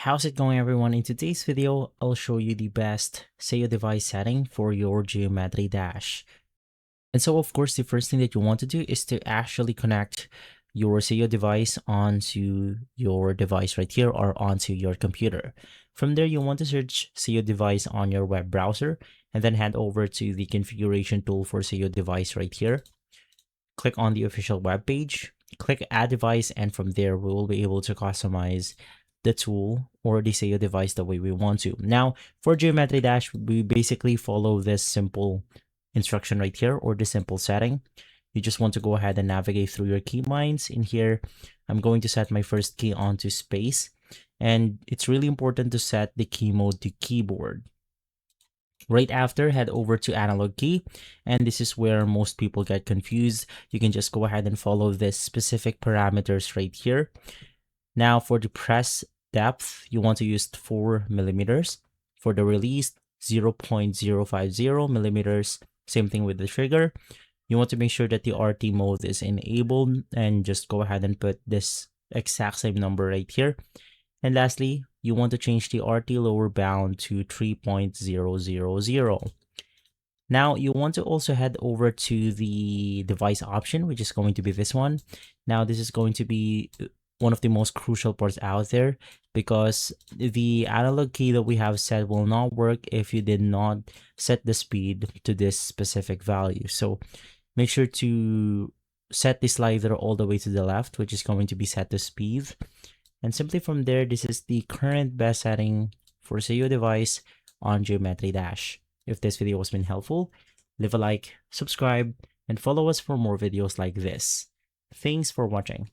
How's it going, everyone? In today's video, I'll show you the best Sayodevice setting for your geometry dash. And so, of course, the first thing that you want to do is to actually connect your Sayodevice onto your device right here or onto your computer. From there, you want to search Sayodevice on your web browser and then head over to the configuration tool for Sayodevice right here. Click on the official web page, click add device, and from there we will be able to customize the tool or the Sayodevice the way we want to. Now, for Geometry Dash, we basically follow this simple instruction right here or the simple setting. You just want to go ahead and navigate through your keybinds. In here, I'm going to set my first key onto space, and it's really important to set the key mode to keyboard. Right after, head over to analog key, and this is where most people get confused. You can just go ahead and follow this specific parameters right here. Now for the press depth, you want to use 4 millimeters. For the release, 0.050 millimeters. Same thing with the trigger. You want to make sure that the RT mode is enabled and just go ahead and put this exact same number right here. And lastly, you want to change the RT lower bound to 3.000. Now you want to also head over to the device option, which is going to be this one. Now this is going to be one of the most crucial parts out there, because the analog key that we have set will not work if you did not set the speed to this specific value. So make sure to set the slider all the way to the left, which is going to be set to speed. And simply from there, this is the current best setting for Sayodevice on Geometry Dash. If this video has been helpful, leave a like, subscribe, and follow us for more videos like this. Thanks for watching.